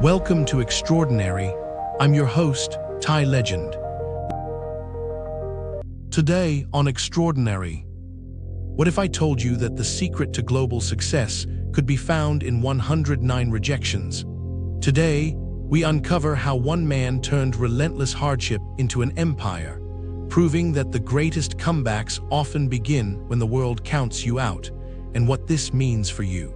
Welcome to Extraordinary. I'm your host, Ty Legend. Today on Extraordinary, what if I told you that the secret to global success could be found in 109 rejections? Today, we uncover how one man turned relentless hardship into an empire, proving that the greatest comebacks often begin when the world counts you out, and what this means for you.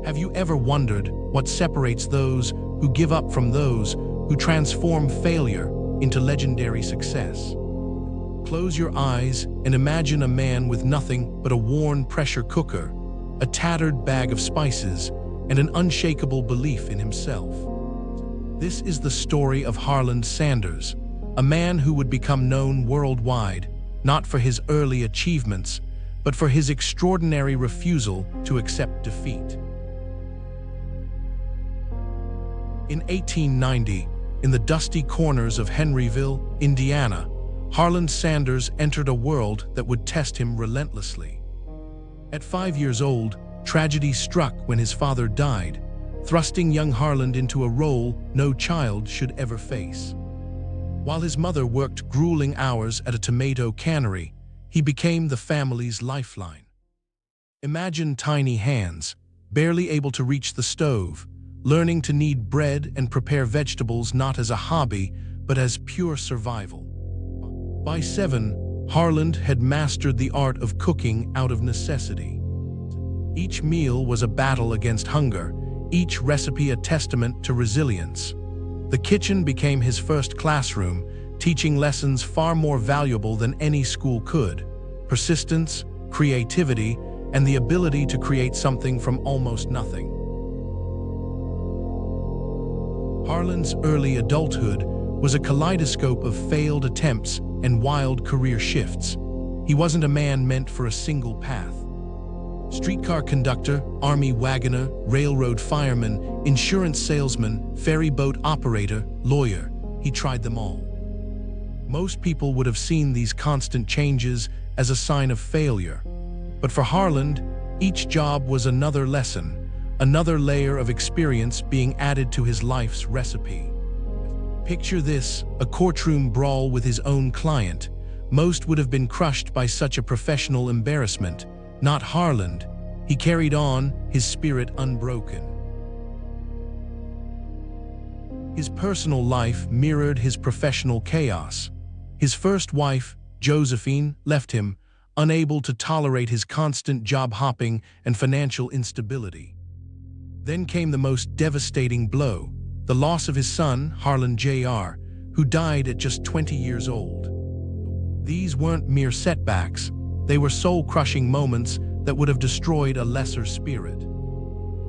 Have you ever wondered what separates those who give up from those who transform failure into legendary success? Close your eyes and imagine a man with nothing but a worn pressure cooker, a tattered bag of spices, and an unshakable belief in himself. This is the story of Harland Sanders, a man who would become known worldwide, not for his early achievements, but for his extraordinary refusal to accept defeat. In 1890, in the dusty corners of Henryville, Indiana, Harland Sanders entered a world that would test him relentlessly. At 5 years old, tragedy struck when his father died, thrusting young Harland into a role no child should ever face. While his mother worked grueling hours at a tomato cannery, he became the family's lifeline. Imagine tiny hands, barely able to reach the stove, learning to knead bread and prepare vegetables not as a hobby, but as pure survival. By 7, Harland had mastered the art of cooking out of necessity. Each meal was a battle against hunger, each recipe a testament to resilience. The kitchen became his first classroom, teaching lessons far more valuable than any school could: persistence, creativity, and the ability to create something from almost nothing. Harland's early adulthood was a kaleidoscope of failed attempts and wild career shifts. He wasn't a man meant for a single path. Streetcar conductor, army wagoner, railroad fireman, insurance salesman, ferry boat operator, lawyer, he tried them all. Most people would have seen these constant changes as a sign of failure. But for Harland, each job was another lesson, another layer of experience being added to his life's recipe. Picture this, a courtroom brawl with his own client. Most would have been crushed by such a professional embarrassment. Not Harland. He carried on, his spirit unbroken. His personal life mirrored his professional chaos. His first wife, Josephine, left him, unable to tolerate his constant job hopping and financial instability. Then came the most devastating blow, the loss of his son, Harland Jr., who died at just 20 years old. These weren't mere setbacks, they were soul-crushing moments that would have destroyed a lesser spirit.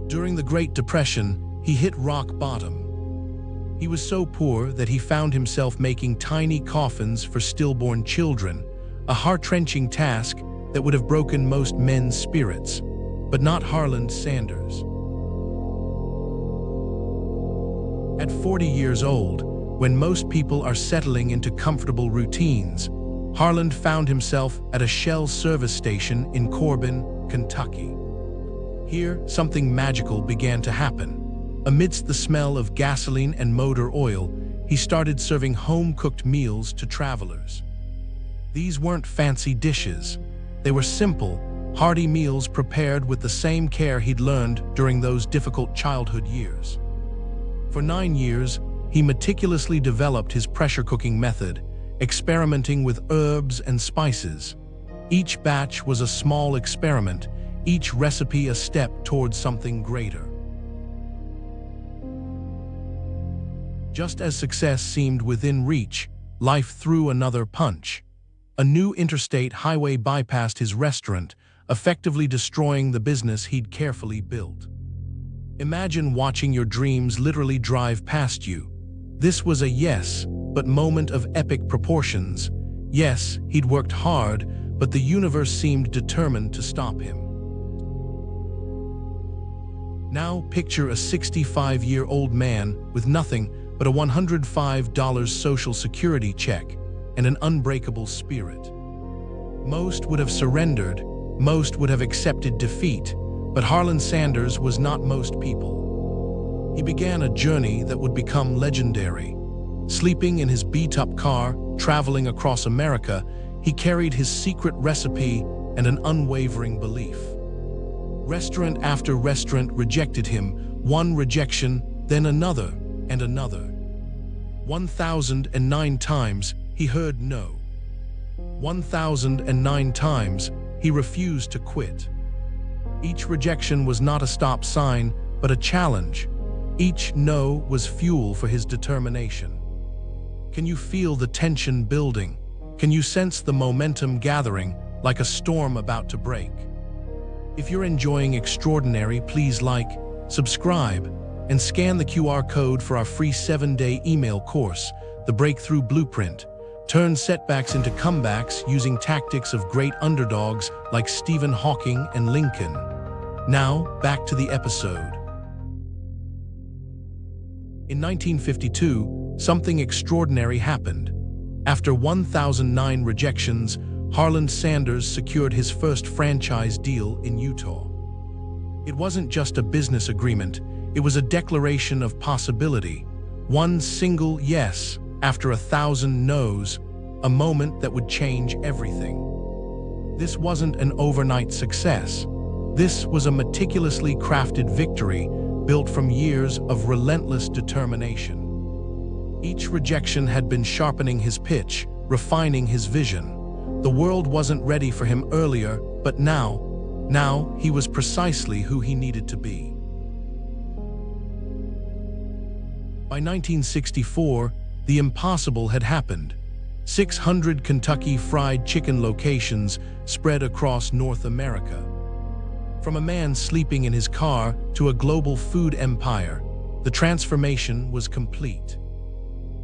During the Great Depression, he hit rock bottom. He was so poor that he found himself making tiny coffins for stillborn children, a heart-wrenching task that would have broken most men's spirits, but not Harland Sanders. At 40 years old, when most people are settling into comfortable routines, Harland found himself at a Shell service station in Corbin, Kentucky. Here, something magical began to happen. Amidst the smell of gasoline and motor oil, he started serving home-cooked meals to travelers. These weren't fancy dishes. They were simple, hearty meals prepared with the same care he'd learned during those difficult childhood years. For 9 years, he meticulously developed his pressure cooking method, experimenting with herbs and spices. Each batch was a small experiment, each recipe a step towards something greater. Just as success seemed within reach, life threw another punch. A new interstate highway bypassed his restaurant, effectively destroying the business he'd carefully built. Imagine watching your dreams literally drive past you. This was a yes, but moment of epic proportions. Yes, he'd worked hard, but the universe seemed determined to stop him. Now picture a 65-year-old man with nothing but a $105 Social Security check and an unbreakable spirit. Most would have surrendered, most would have accepted defeat, But Harland Sanders was not most people. He began a journey that would become legendary. Sleeping in his beat-up car, traveling across America, he carried his secret recipe and an unwavering belief. Restaurant after restaurant rejected him, one rejection, then another and another. 1,009 times he heard no. 1,009 times he refused to quit. Each rejection was not a stop sign, but a challenge. Each no was fuel for his determination. Can you feel the tension building? Can you sense the momentum gathering, like a storm about to break? If you're enjoying Extraordinary, please like, subscribe, and scan the QR code for our free 7-day email course, The Breakthrough Blueprint. Turn setbacks into comebacks using tactics of great underdogs like Stephen Hawking and Lincoln. Now, back to the episode. In 1952, something extraordinary happened. After 1,009 rejections, Harland Sanders secured his first franchise deal in Utah. It wasn't just a business agreement, it was a declaration of possibility. One single yes after 1,000 no's, a moment that would change everything. This wasn't an overnight success. This was a meticulously crafted victory built from years of relentless determination. Each rejection had been sharpening his pitch, refining his vision. The world wasn't ready for him earlier, but now he was precisely who he needed to be. By 1964, the impossible had happened. 600 Kentucky Fried Chicken locations spread across North America. From a man sleeping in his car to a global food empire, the transformation was complete.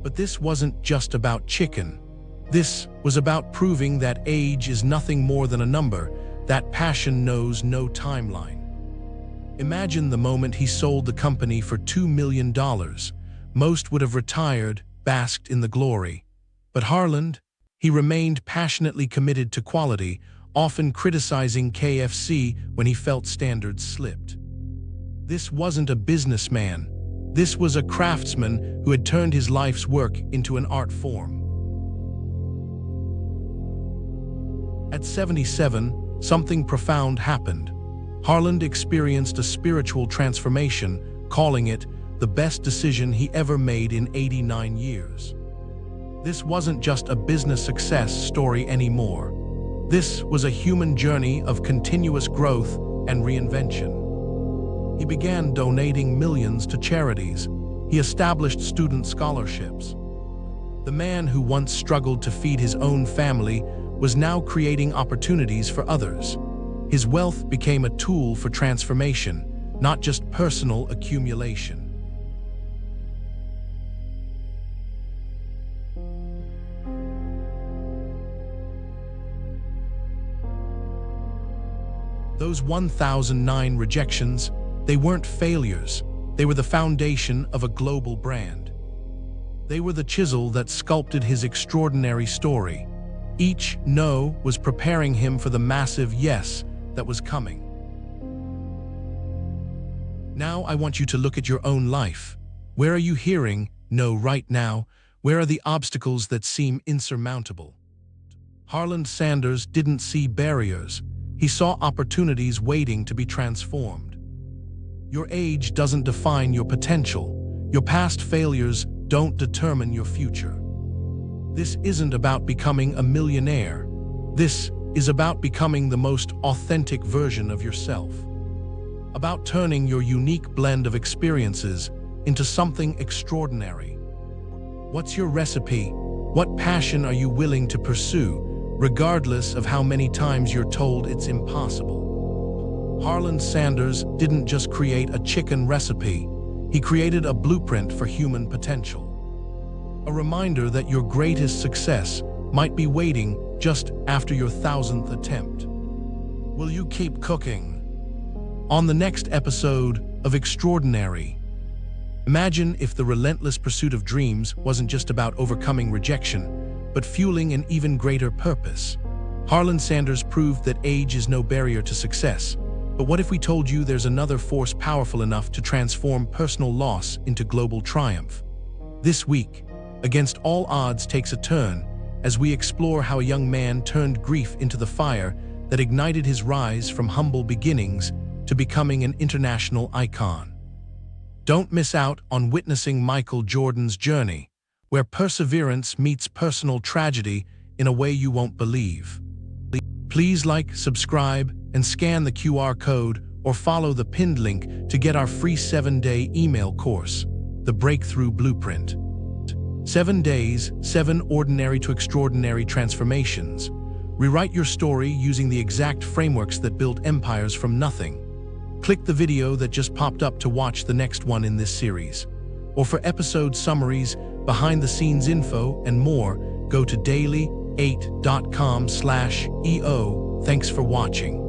But this wasn't just about chicken. This was about proving that age is nothing more than a number, that passion knows no timeline. Imagine the moment he sold the company for $2 million. Most would have retired, basked in the glory. But Harland, he remained passionately committed to quality, often criticizing KFC when he felt standards slipped. This wasn't a businessman. This was a craftsman who had turned his life's work into an art form. At 77, something profound happened. Harland experienced a spiritual transformation, calling it the best decision he ever made in 89 years. This wasn't just a business success story anymore. This was a human journey of continuous growth and reinvention. He began donating millions to charities. He established student scholarships. The man who once struggled to feed his own family was now creating opportunities for others. His wealth became a tool for transformation, not just personal accumulation. Those 1,009 rejections, they weren't failures. They were the foundation of a global brand. They were the chisel that sculpted his extraordinary story. Each no was preparing him for the massive yes that was coming. Now I want you to look at your own life. Where are you hearing no right now? Where are the obstacles that seem insurmountable? Harland Sanders didn't see barriers. He saw opportunities waiting to be transformed. Your age doesn't define your potential. Your past failures don't determine your future. This isn't about becoming a millionaire. This is about becoming the most authentic version of yourself. About turning your unique blend of experiences into something extraordinary. What's your recipe? What passion are you willing to pursue, regardless of how many times you're told it's impossible? Harland Sanders didn't just create a chicken recipe. He created a blueprint for human potential. A reminder that your greatest success might be waiting just after your 1,000th attempt. Will you keep cooking? On the next episode of Extraordinary, imagine if the relentless pursuit of dreams wasn't just about overcoming rejection, but fueling an even greater purpose. Harland Sanders proved that age is no barrier to success. But what if we told you there's another force powerful enough to transform personal loss into global triumph? This week, Against All Odds takes a turn as we explore how a young man turned grief into the fire that ignited his rise from humble beginnings to becoming an international icon. Don't miss out on witnessing Michael Jordan's journey, where perseverance meets personal tragedy in a way you won't believe. Please like, subscribe, and scan the QR code or follow the pinned link to get our free 7-day email course, The Breakthrough Blueprint. 7 days, 7 ordinary to extraordinary transformations. Rewrite your story using the exact frameworks that built empires from nothing. Click the video that just popped up to watch the next one in this series. Or for episode summaries, behind-the-scenes info, and more, go to daily8.com/EO. Thanks for watching.